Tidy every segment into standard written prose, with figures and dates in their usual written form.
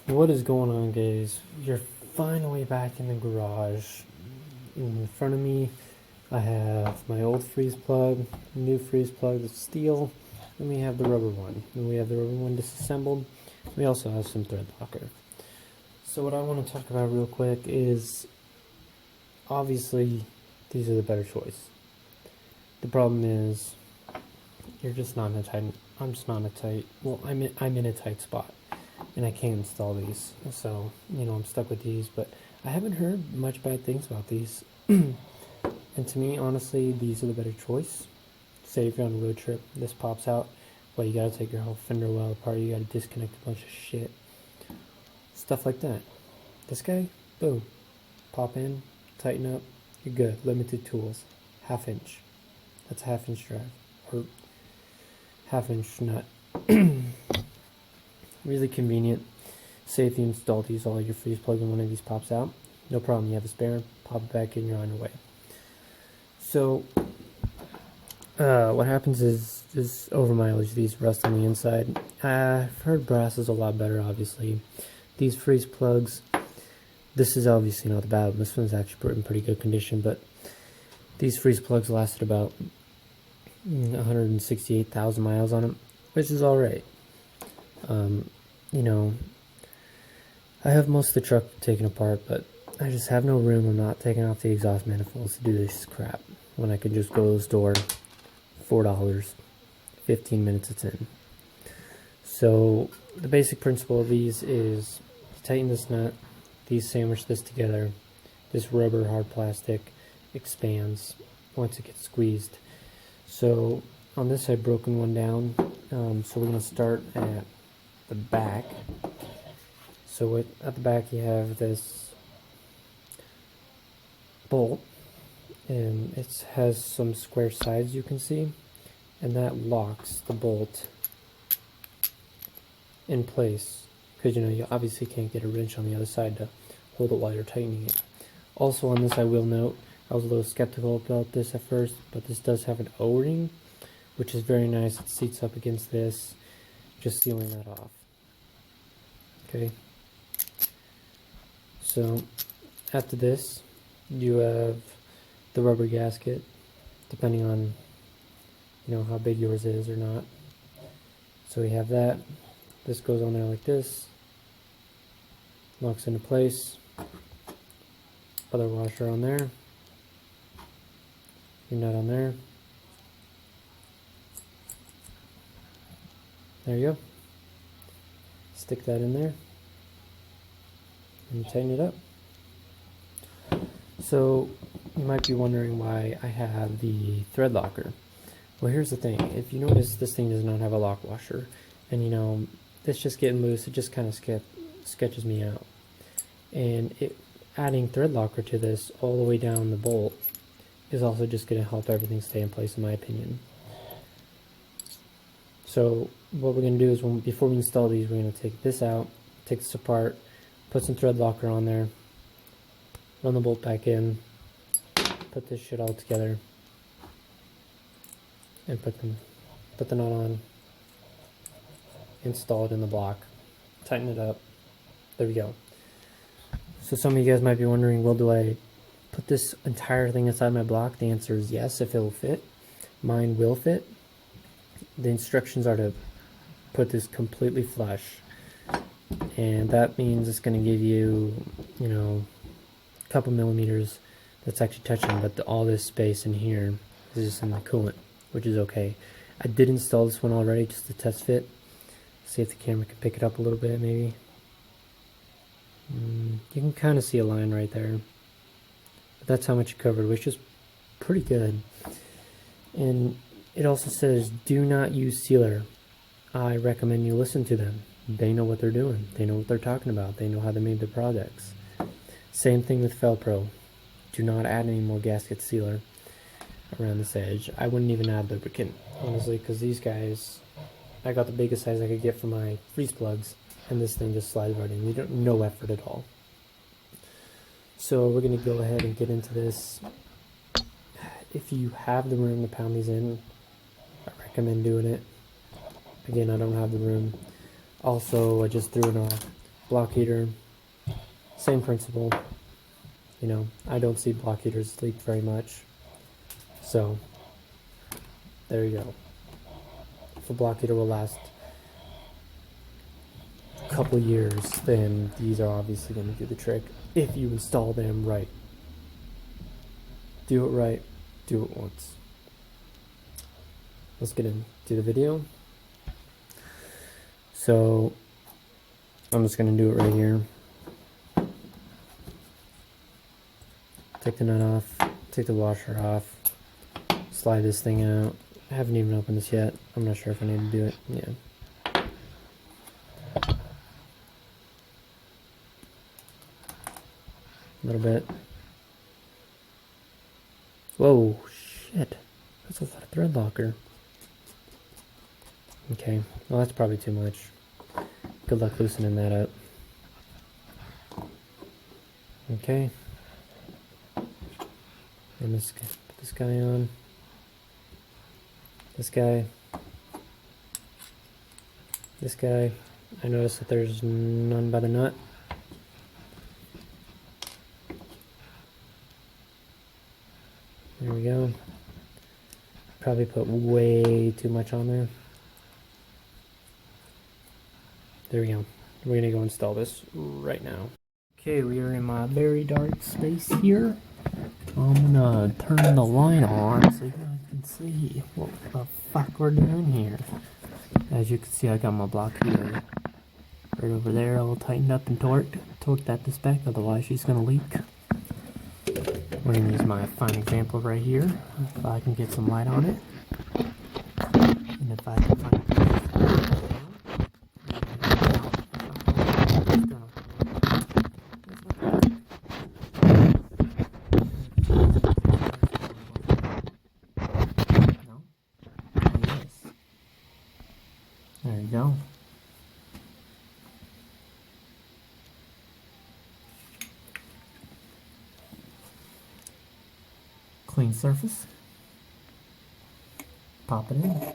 What is going on, guys? You're finally back in the garage. In front of me, I have my old freeze plug, new freeze plug that's steel, and we have the rubber one. And we have the rubber one disassembled. We also have some thread locker. So what I want to talk about real quick is, obviously, these are the better choice. The problem is, you're just not in a tight. I'm just not in a tight. Well, I'm in a tight spot, and I can't install these. So I'm stuck with these. But I haven't heard much bad things about these. And to me, honestly, these are the better choice. Say if you're on a road trip, this pops out. Well, you gotta take your whole fender well apart. You gotta disconnect a bunch of shit, stuff like that. This guy, boom, pop in, tighten up. You're good. Limited tools, ½ inch. That's a ½ inch drive or ½ inch nut. Really convenient. Say if you install these, all your freeze plug and one of these pops out, no problem. You have a spare, pop it back in, you're on your way. So what happens is over mileage, these rust on the inside. I've heard brass is a lot better, obviously. These freeze plugs, this is obviously not the bad one. This one's actually in pretty good condition, but these freeze plugs lasted about 168,000 miles on them, which is alright. I have most of the truck taken apart, but I just have no room. I'm not taking off the exhaust manifolds to do this crap when I can just go to the store, $4, 15 minutes it's in. So the basic principle of these is tighten this nut, these sandwich this together, this rubber hard plastic expands once it gets squeezed. So on this I've broken one down, so we're going to start at the back. So at the back you have this bolt, and it has some square sides you can see, and that locks the bolt in place, because you obviously can't get a wrench on the other side to hold it while you're tightening it. Also on this I will note, I was a little skeptical about this at first, but this does have an O-ring, which is very nice. It seats up against this, just sealing that off. Okay. So after this, you have the rubber gasket, depending on how big yours is or not. So we have that. This goes on there like this, locks into place. Other washer on there, your nut on there. There you go. Stick that in there and tighten it up. So you might be wondering why I have the thread locker. Well, here's the thing. If you notice, this thing does not have a lock washer, and this just getting loose, it just kind of sketches me out. And adding thread locker to this all the way down the bolt is also just going to help everything stay in place, in my opinion. So what we're going to do is, before we install these, we're going to take this out, take this apart, put some thread locker on there, run the bolt back in, put this shit all together, and put the nut on, install it in the block, tighten it up. There we go. So some of you guys might be wondering, well, do I put this entire thing inside my block? The answer is yes, if it will fit. Mine will fit. The instructions are to put this completely flush, and that means it's going to give you, a couple millimeters that's actually touching, but all this space in here is just in the coolant, which is okay. I did install this one already just to test fit, see if the camera can pick it up a little bit, maybe. You can kind of see a line right there, but that's how much you covered, which is pretty good. And it also says, do not use sealer. I recommend you listen to them. They know what they're doing. They know what they're talking about. They know how they made their products. Same thing with Felpro. Do not add any more gasket sealer around this edge. I wouldn't even add lubricant, honestly, because these guys, I got the biggest size I could get for my freeze plugs, and this thing just slides right in. You don't, no effort at all. So we're going to go ahead and get into this. If you have the room to pound these in, I recommend doing it. Again, I don't have the room. Also, I just threw in a block heater, same principle. You know, I don't see block heaters leak very much. So, there you go. If a block heater will last a couple years, then these are obviously going to do the trick if you install them right. Do it right, do it once. Let's get into the video. So, I'm just going to do it right here. Take the nut off, take the washer off, slide this thing out. I haven't even opened this yet. I'm not sure if I need to do it. Yeah. A little bit. Whoa, shit. That's a lot of thread locker. Okay, well that's probably too much. Good luck loosening that up. Okay. And let's put this guy on. This guy. This guy. I noticed that there's none by the nut. There we go. Probably put way too much on there. There we go. We're gonna go install this right now. Okay, we are in my very dark space here. I'm gonna turn the light on so you guys can see what the fuck we're doing here. As you can see, I got my block heater right over there, all tightened up and torqued. Torque that to spec, otherwise she's gonna leak. We're gonna use my fine example right here. If I can get some light on it, and if I can find there you go. Clean surface. Pop it in.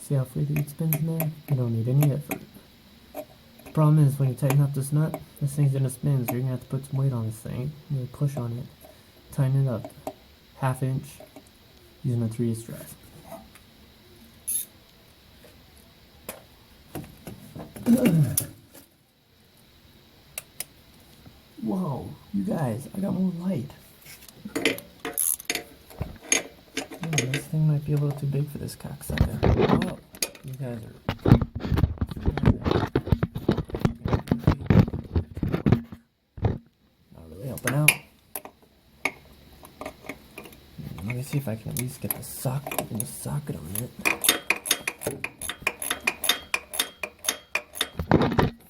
See how freely it spins in there? You don't need any effort. The problem is when you tighten up this nut, this thing's gonna spin, so you're gonna have to put some weight on this thing. You're gonna push on it. Tighten it up. 1/2 inch using a 3/8 drive. Whoa, you guys, I got more light. Oh, this thing might be a little too big for this cocksucker. Oh, you guys are not really helping out. Let me see if I can at least get the socket on it.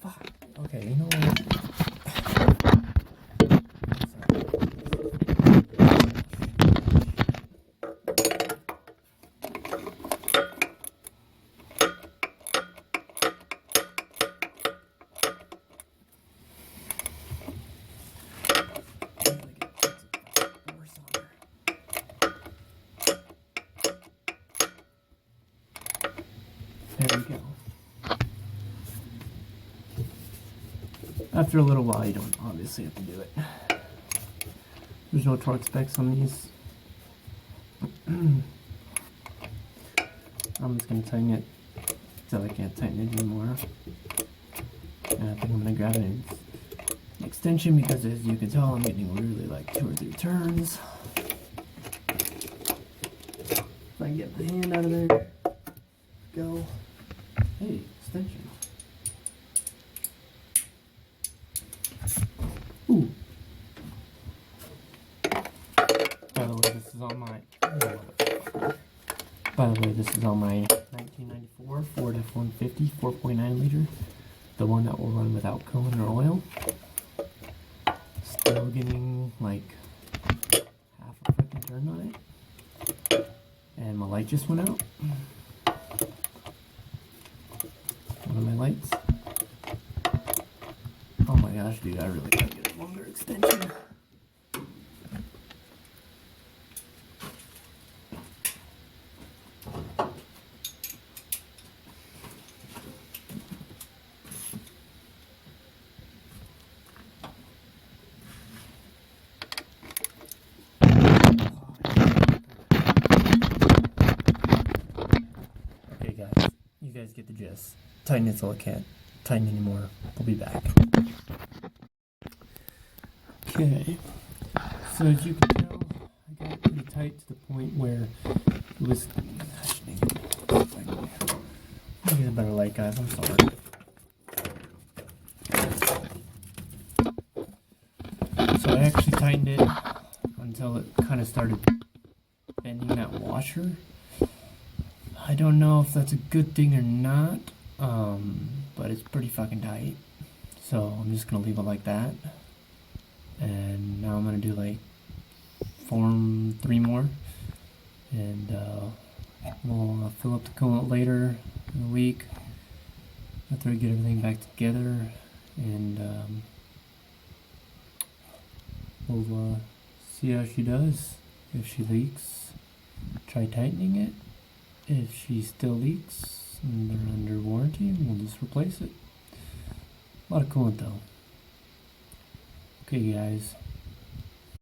Fuck. Okay, you know what? There we go. After a little while, you don't obviously have to do it. There's no torque specs on these. I'm just going to tighten it until I can't tighten it anymore. And I think I'm going to grab an extension because, as you can tell, I'm getting really like 2 or 3 turns. If I can get my hand out of there, go. Hey, extension. Ooh. By the way, this is on my 1994 Ford F-150 4.9 liter, the one that will run without coolant or oil. Still getting like half a freaking turn on it, and my light just went out. One of my lights. Oh my gosh, dude, I really gotta get a longer extension. guys get the gist. Tighten it till it can't tighten anymore. We'll be back. Okay, so as you can tell, I got it pretty tight to the point where it was. Let me get a better light, guys. I'm sorry. So I actually tightened it until it kind of started bending that washer. I don't know if that's a good thing or not, but it's pretty fucking tight. So I'm just gonna leave it like that. And now I'm gonna do like form 3 more, and we'll fill up the coolant later in the week after I get everything back together, and we'll see how she does. If she leaks, try tightening it. If she still leaks and they're under warranty, we'll just replace it. A lot of coolant though. Okay guys,